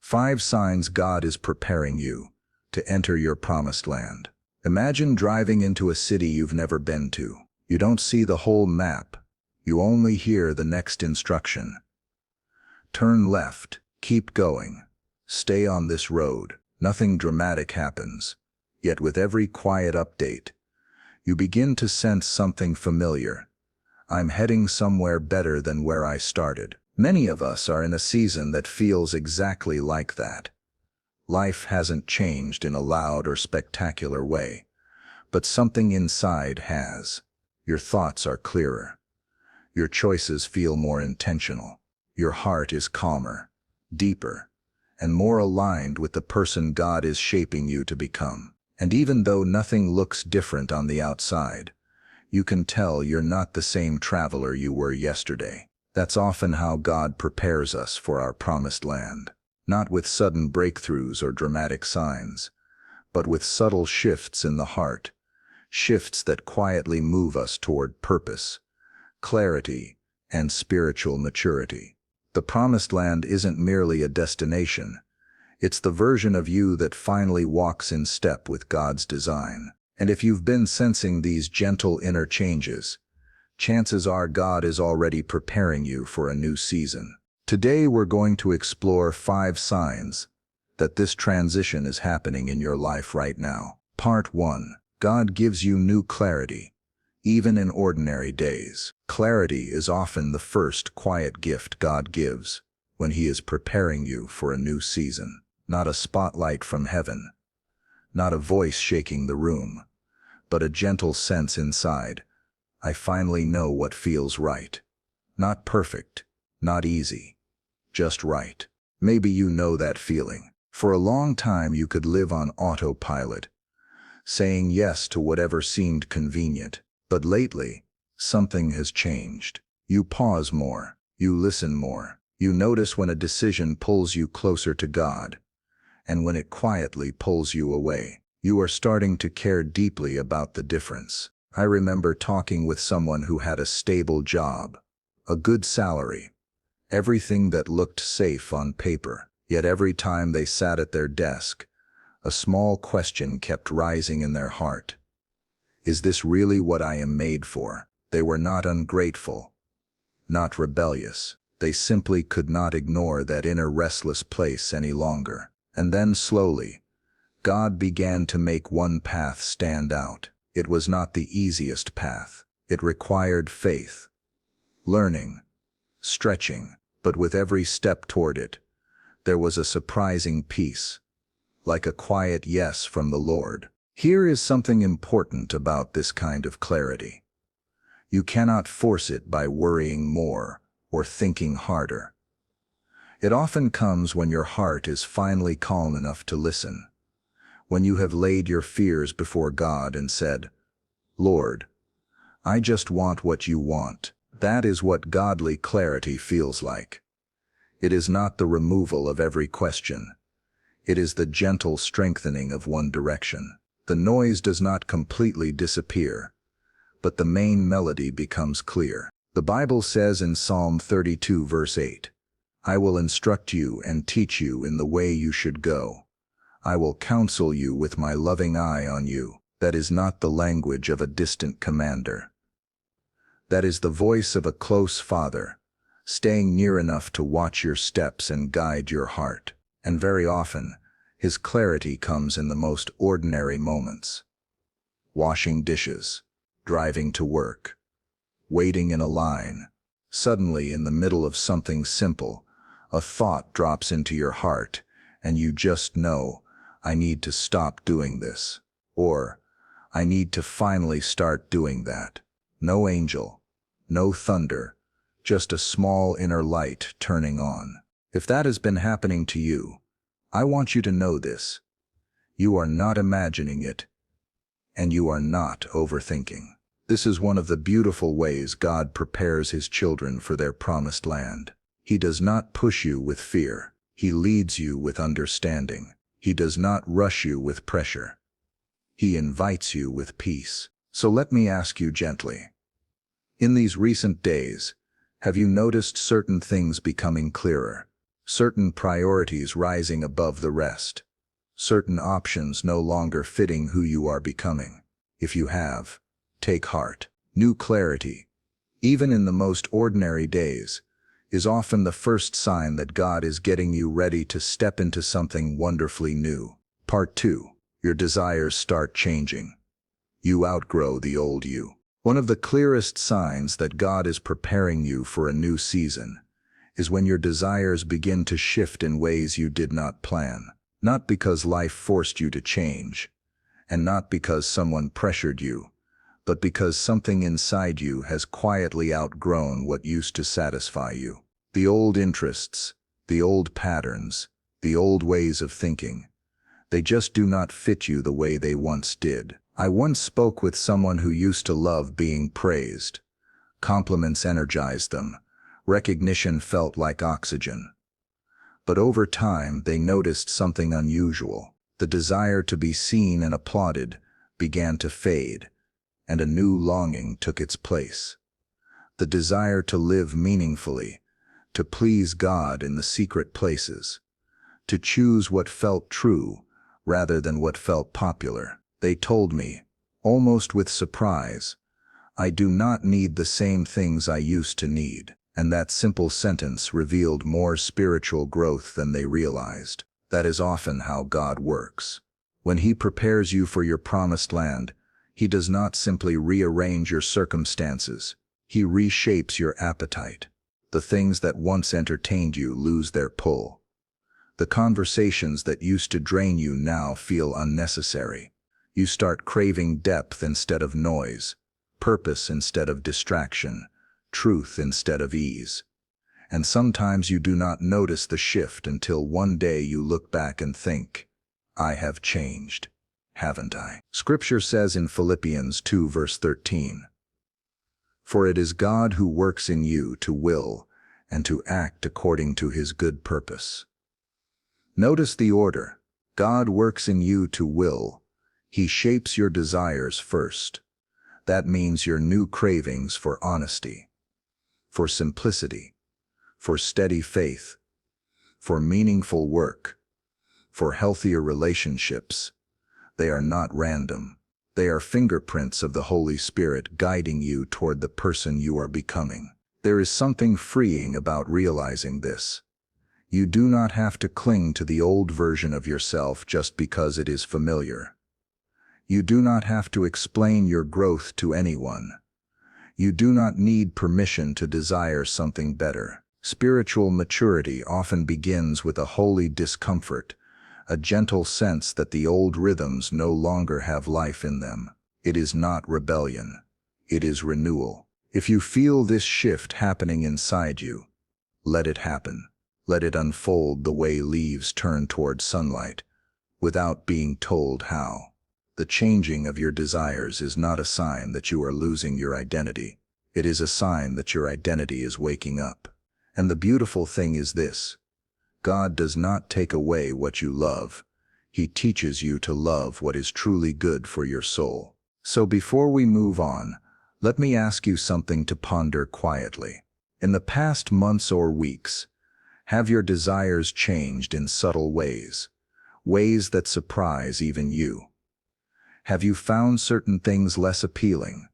5 signs God is preparing you to enter your promised land. Imagine driving into a city you've never been to. You don't see the whole map. You only hear the next instruction. Turn left, keep going, stay on this road. Nothing dramatic happens. Yet with every quiet update, you begin to sense something familiar. I'm heading somewhere better than where I started. Many of us are in a season that feels exactly like that. Life hasn't changed in a loud or spectacular way, but something inside has. Your thoughts are clearer. Your choices feel more intentional. Your heart is calmer, deeper, and more aligned with the person God is shaping you to become. And even though nothing looks different on the outside, you can tell you're not the same traveler you were yesterday. That's often how God prepares us for our promised land. Not with sudden breakthroughs or dramatic signs, but with subtle shifts in the heart, shifts that quietly move us toward purpose, clarity, and spiritual maturity. The promised land isn't merely a destination. It's the version of you that finally walks in step with God's design. And if you've been sensing these gentle inner changes, chances are God is already preparing you for a new season. Today we're going to explore 5 signs that this transition is happening in your life right now. Part 1. God gives you new clarity, even in ordinary days. Clarity is often the first quiet gift God gives when He is preparing you for a new season. Not a spotlight from heaven, not a voice shaking the room, but a gentle sense inside. I finally know what feels right. Not perfect, not easy, just right. Maybe you know that feeling. For a long time you could live on autopilot, saying yes to whatever seemed convenient. But lately, something has changed. You pause more, you listen more, you notice when a decision pulls you closer to God, and when it quietly pulls you away. You are starting to care deeply about the difference. I remember talking with someone who had a stable job, a good salary, everything that looked safe on paper. Yet every time they sat at their desk, a small question kept rising in their heart. Is this really what I am made for? They were not ungrateful, not rebellious. They simply could not ignore that inner restless place any longer. And then slowly, God began to make one path stand out. It was not the easiest path. It required faith, learning, stretching, but with every step toward it, there was a surprising peace, like a quiet yes from the Lord. Here is something important about this kind of clarity. You cannot force it by worrying more or thinking harder. It often comes when your heart is finally calm enough to listen, when you have laid your fears before God and said, Lord, I just want what you want. That is what godly clarity feels like. It is not the removal of every question. It is the gentle strengthening of one direction. The noise does not completely disappear, but the main melody becomes clear. The Bible says in Psalm 32 verse 8, I will instruct you and teach you in the way you should go. I will counsel you with my loving eye on you. That is not the language of a distant commander. That is the voice of a close father, staying near enough to watch your steps and guide your heart. And very often, His clarity comes in the most ordinary moments. Washing dishes, driving to work, waiting in a line. Suddenly, in the middle of something simple, a thought drops into your heart, and you just know, I need to stop doing this. Or, I need to finally start doing that. No angel, no thunder, just a small inner light turning on. If that has been happening to you, I want you to know this. You are not imagining it, and you are not overthinking. This is one of the beautiful ways God prepares His children for their promised land. He does not push you with fear. He leads you with understanding. He does not rush you with pressure. He invites you with peace. So let me ask you gently. In these recent days, have you noticed certain things becoming clearer? certain priorities rising above the rest, certain options no longer fitting who you are becoming. If you have, take heart. New clarity, even in the most ordinary days, is often the first sign that God is getting you ready to step into something wonderfully new. Part 2. Your desires start changing. You outgrow the old you. One of the clearest signs that God is preparing you for a new season is when your desires begin to shift in ways you did not plan. Not because life forced you to change, and not because someone pressured you, but because something inside you has quietly outgrown what used to satisfy you. The old interests, the old patterns, the old ways of thinking, they just do not fit you the way they once did. I once spoke with someone who used to love being praised. Compliments energized them. Recognition felt like oxygen. But over time, they noticed something unusual. The desire to be seen and applauded began to fade, and a new longing took its place. The desire to live meaningfully, to please God in the secret places, to choose what felt true rather than what felt popular. They told me, almost with surprise, I do not need the same things I used to need. And that simple sentence revealed more spiritual growth than they realized. That is often how God works. When He prepares you for your promised land, He does not simply rearrange your circumstances. He reshapes your appetite. The things that once entertained you lose their pull. The conversations that used to drain you now feel unnecessary. You start craving depth instead of noise, purpose instead of distraction, truth instead of ease. And sometimes you do not notice the shift until one day you look back and think, I have changed, haven't I? Scripture says in Philippians 2 verse 13, For it is God who works in you to will and to act according to His good purpose. Notice the order. God works in you to will. He shapes your desires first. That means your new cravings for honesty, for simplicity, for steady faith, for meaningful work, for healthier relationships. They are not random. They are fingerprints of the Holy Spirit guiding you toward the person you are becoming. There is something freeing about realizing this. You do not have to cling to the old version of yourself just because it is familiar. You do not have to explain your growth to anyone. You do not need permission to desire something better. Spiritual maturity often begins with a holy discomfort, a gentle sense that the old rhythms no longer have life in them. It is not rebellion. It is renewal. If you feel this shift happening inside you, let it happen. Let it unfold the way leaves turn toward sunlight, without being told how. The changing of your desires is not a sign that you are losing your identity. It is a sign that your identity is waking up. And the beautiful thing is this: God does not take away what you love. He teaches you to love what is truly good for your soul. So before we move on, let me ask you something to ponder quietly. In the past months or weeks, have your desires changed in subtle ways, ways that surprise even you? Have you found certain things less appealing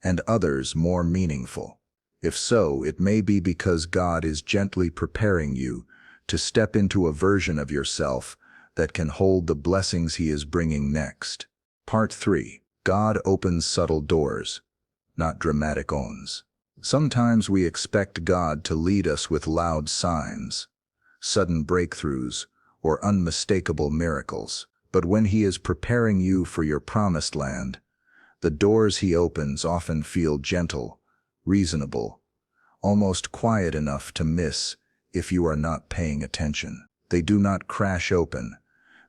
and others more meaningful? If so, it may be because God is gently preparing you to step into a version of yourself that can hold the blessings He is bringing next. Part 3. God opens subtle doors, not dramatic ones. Sometimes we expect God to lead us with loud signs, sudden breakthroughs, or unmistakable miracles. But when He is preparing you for your promised land, the doors He opens often feel gentle, reasonable, almost quiet enough to miss if you are not paying attention. They do not crash open.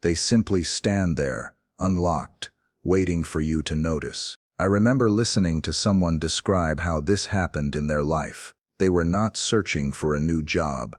They simply stand there, unlocked, waiting for you to notice. I remember listening to someone describe how this happened in their life. They were not searching for a new job,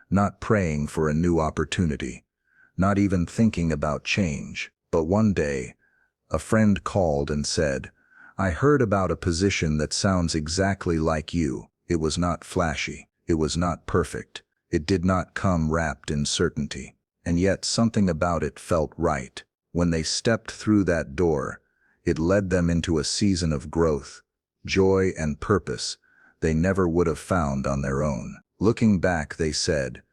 not praying for a new opportunity, not even thinking about change. But one day, a friend called and said, I heard about a position that sounds exactly like you. It was not flashy. It was not perfect. It did not come wrapped in certainty, and yet something about it felt right. When they stepped through that door, it led them into a season of growth, joy, and purpose they never would have found on their own. Looking back, they said,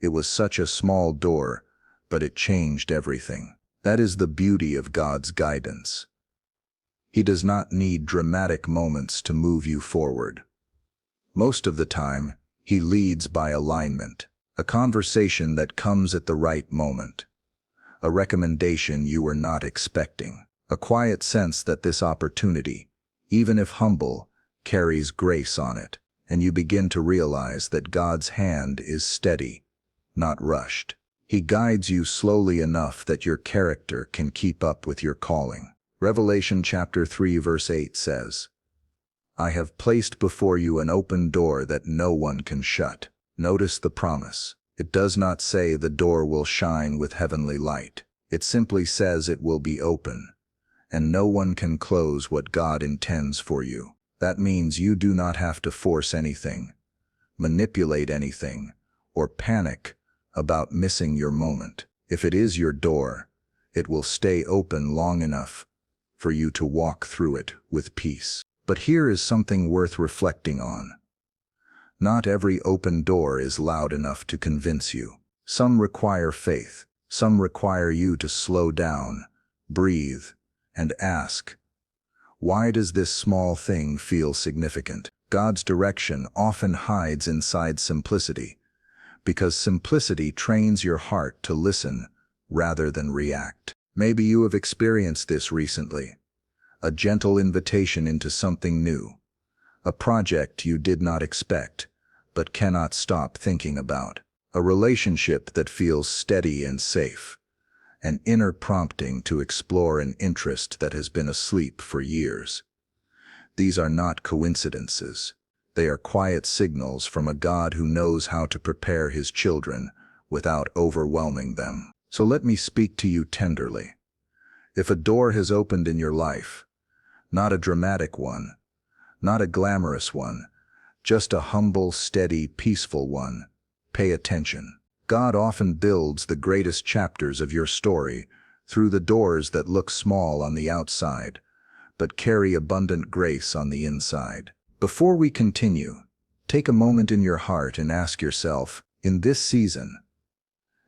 "It was such a small door, but it changed everything." That is the beauty of God's guidance. He does not need dramatic moments to move you forward. Most of the time, He leads by alignment, a conversation that comes at the right moment, a recommendation you were not expecting, a quiet sense that this opportunity, even if humble, carries grace on it, and you begin to realize that God's hand is steady, not rushed. He guides you slowly enough that your character can keep up with your calling. Revelation chapter 3 verse 8 says, "I have placed before you an open door that no one can shut." Notice the promise. It does not say the door will shine with heavenly light. It simply says it will be open, and no one can close what God intends for you. That means you do not have to force anything, manipulate anything, or panic about missing your moment. If it is your door, it will stay open long enough for you to walk through it with peace. But here is something worth reflecting on. Not every open door is loud enough to convince you. Some require faith. Some require you to slow down, breathe, and ask, why does this small thing feel significant? God's direction often hides inside simplicity, because simplicity trains your heart to listen rather than react. Maybe you have experienced this recently. A gentle invitation into something new, a project you did not expect but cannot stop thinking about, a relationship that feels steady and safe, an inner prompting to explore an interest that has been asleep for years. These are not coincidences. They are quiet signals from a God who knows how to prepare His children without overwhelming them. So let me speak to you tenderly. If a door has opened in your life, not a dramatic one, not a glamorous one, just a humble, steady, peaceful one, pay attention. God often builds the greatest chapters of your story through the doors that look small on the outside, but carry abundant grace on the inside. Before we continue, take a moment in your heart and ask yourself, in this season,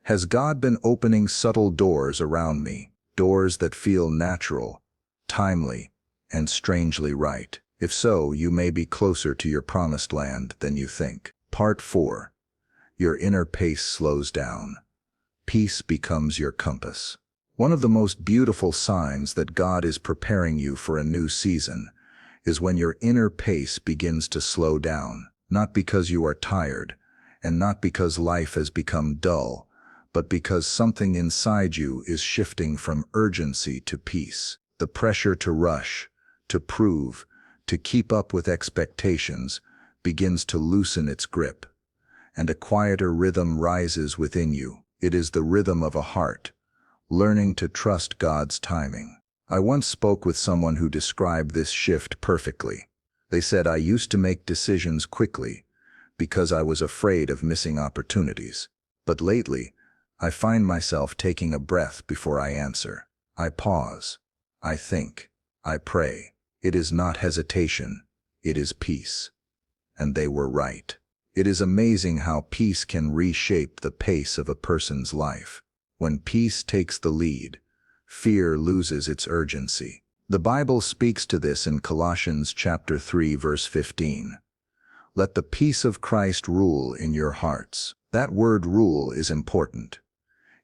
has God been opening subtle doors around me, doors that feel natural, timely, and strangely right? If so, you may be closer to your promised land than you think. Part 4. Your inner pace slows down. Peace becomes your compass. One of the most beautiful signs that God is preparing you for a new season is when your inner pace begins to slow down, not because you are tired, and not because life has become dull, but because something inside you is shifting from urgency to peace. The pressure to rush, to prove, to keep up with expectations begins to loosen its grip, and a quieter rhythm rises within you. It is the rhythm of a heart, learning to trust God's timing. I once spoke with someone who described this shift perfectly. They said, "I used to make decisions quickly because I was afraid of missing opportunities. But lately, I find myself taking a breath before I answer. I pause. I think. I pray. It is not hesitation, it is peace." And they were right. It is amazing how peace can reshape the pace of a person's life. When peace takes the lead, fear loses its urgency. The Bible speaks to this in Colossians chapter 3 verse 15. Let the peace of Christ rule in your hearts. That word rule is important.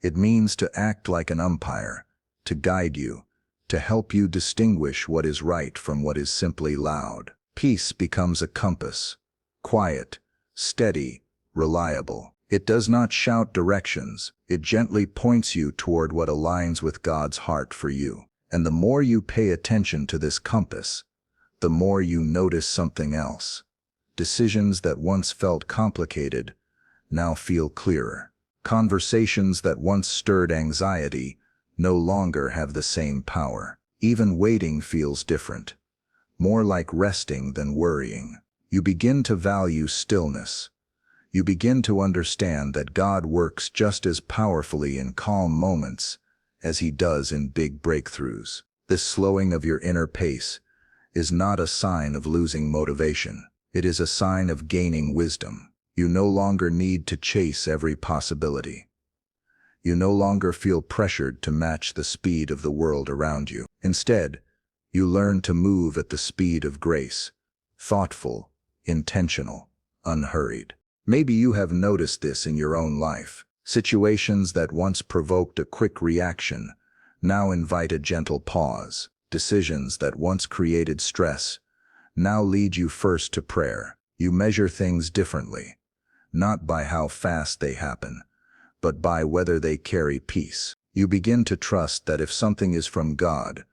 It means to act like an umpire, to guide you, to help you distinguish what is right from what is simply loud. Peace becomes a compass, quiet, steady, reliable. It does not shout directions. It gently points you toward what aligns with God's heart for you. And the more you pay attention to this compass, the more you notice something else. Decisions that once felt complicated now feel clearer. Conversations that once stirred anxiety no longer have the same power. Even waiting feels different, more like resting than worrying. You begin to value stillness. You begin to understand that God works just as powerfully in calm moments as he does in big breakthroughs. This slowing of your inner pace is not a sign of losing motivation. It is a sign of gaining wisdom. You no longer need to chase every possibility. You no longer feel pressured to match the speed of the world around you. Instead, you learn to move at the speed of grace, thoughtful, intentional, unhurried. Maybe you have noticed this in your own life. Situations that once provoked a quick reaction now invite a gentle pause. Decisions that once created stress now lead you first to prayer. You measure things differently, not by how fast they happen, but by whether they carry peace. You begin to trust that if something is from God,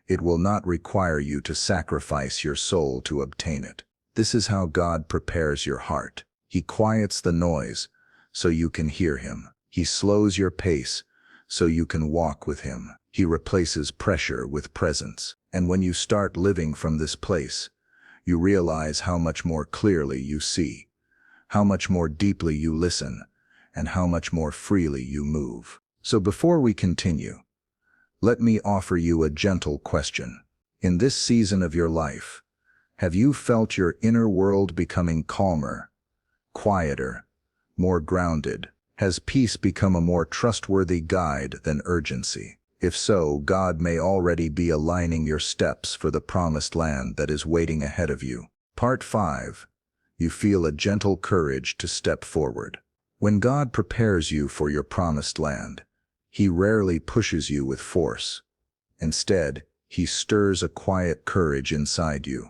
it will not require you to sacrifice your soul to obtain it. This is how God prepares your heart. He quiets the noise so you can hear him. He slows your pace so you can walk with him. He replaces pressure with presence. And when you start living from this place, you realize how much more clearly you see, how much more deeply you listen, and how much more freely you move. So before we continue, let me offer you a gentle question. In this season of your life, have you felt your inner world becoming calmer, quieter, more grounded? Has peace become a more trustworthy guide than urgency? If so, God may already be aligning your steps for the promised land that is waiting ahead of you. Part 5. You feel a gentle courage to step forward. When God prepares you for your promised land, he rarely pushes you with force. Instead, he stirs a quiet courage inside you.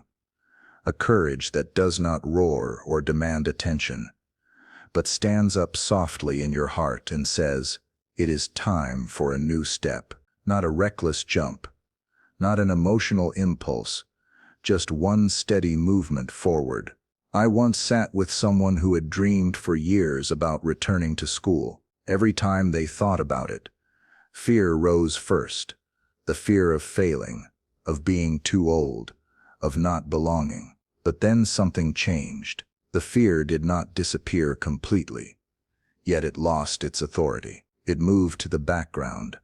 A courage that does not roar or demand attention, but stands up softly in your heart and says, "It is time for a new step." Not a reckless jump, not an emotional impulse, just one steady movement forward. I once sat with someone who had dreamed for years about returning to school. Every time they thought about it, fear rose first. The fear of failing, of being too old, of not belonging. But then something changed. The fear did not disappear completely, yet it lost its authority. It moved to the background,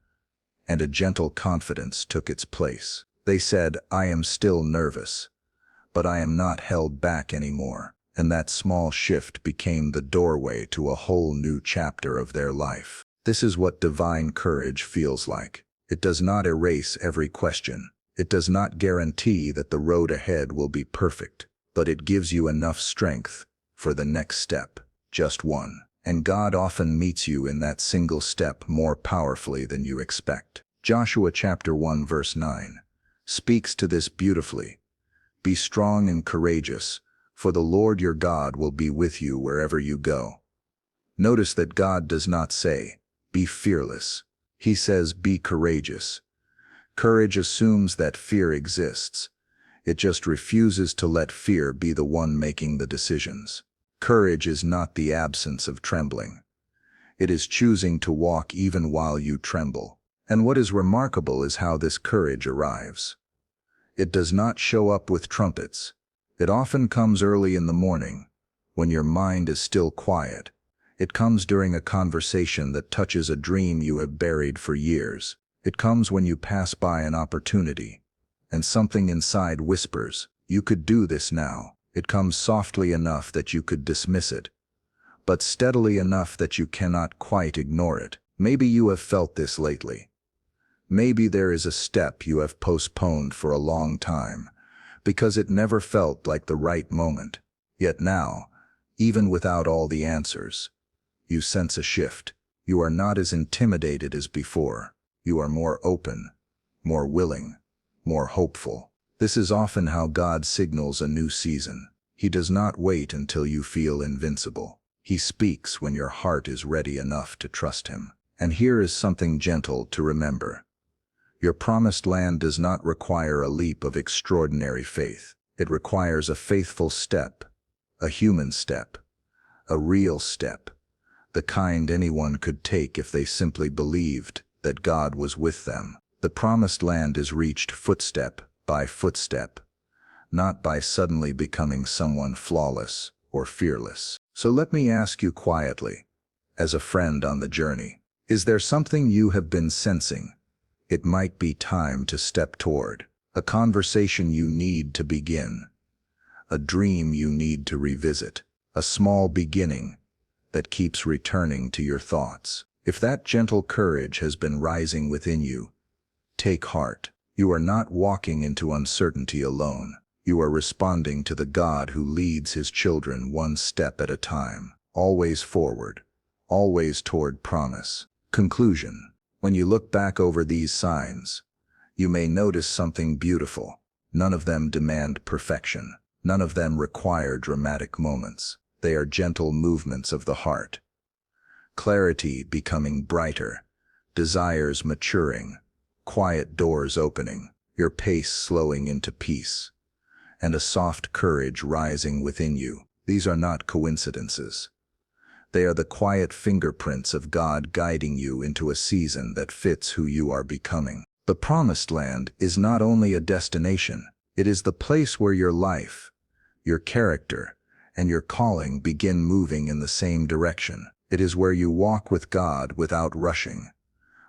and a gentle confidence took its place. They said, "I am still nervous, but I am not held back anymore." And that small shift became the doorway to a whole new chapter of their life. This is what divine courage feels like. It does not erase every question. It does not guarantee that the road ahead will be perfect, but it gives you enough strength for the next step, just one. And God often meets you in that single step more powerfully than you expect. Joshua chapter 1 verse 9 speaks to this beautifully. Be strong and courageous, for the Lord your God will be with you wherever you go. Notice that God does not say, "Be fearless." He says, "Be courageous." Courage assumes that fear exists. It just refuses to let fear be the one making the decisions. Courage is not the absence of trembling. It is choosing to walk even while you tremble. And what is remarkable is how this courage arrives. It does not show up with trumpets. It often comes early in the morning, when your mind is still quiet. It comes during a conversation that touches a dream you have buried for years. It comes when you pass by an opportunity, and something inside whispers, "You could do this now." It comes softly enough that you could dismiss it, but steadily enough that you cannot quite ignore it. Maybe you have felt this lately. Maybe there is a step you have postponed for a long time, because it never felt like the right moment. Yet now, even without all the answers, you sense a shift. You are not as intimidated as before. You are more open, more willing, more hopeful. This is often how God signals a new season. He does not wait until you feel invincible. He speaks when your heart is ready enough to trust him. And here is something gentle to remember. Your promised land does not require a leap of extraordinary faith. It requires a faithful step, a human step, a real step, the kind anyone could take if they simply believed that God was with them. The promised land is reached footstep by footstep, not by suddenly becoming someone flawless or fearless. So let me ask you quietly, as a friend on the journey, is there something you have been sensing? It might be time to step toward. A conversation you need to begin. A dream you need to revisit. A small beginning that keeps returning to your thoughts. If that gentle courage has been rising within you, take heart. You are not walking into uncertainty alone. You are responding to the God who leads his children one step at a time, always forward, always toward promise. Conclusion. When you look back over these signs, you may notice something beautiful. None of them demand perfection. None of them require dramatic moments. They are gentle movements of the heart. Clarity becoming brighter, desires maturing, quiet doors opening, your pace slowing into peace, and a soft courage rising within you. These are not coincidences. They are the quiet fingerprints of God guiding you into a season that fits who you are becoming. The Promised Land is not only a destination, it is the place where your life, your character, and your calling begin moving in the same direction. It is where you walk with God without rushing,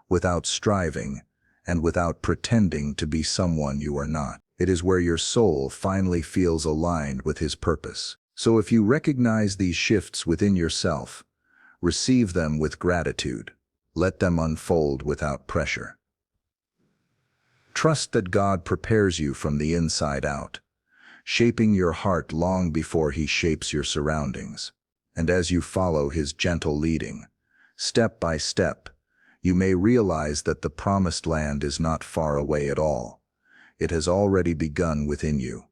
without striving, and without pretending to be someone you are not. It is where your soul finally feels aligned with his purpose. So if you recognize these shifts within yourself, receive them with gratitude. Let them unfold without pressure. Trust that God prepares you from the inside out, shaping your heart long before he shapes your surroundings. And as you follow his gentle leading, step by step, you may realize that the Promised Land is not far away at all. It has already begun within you.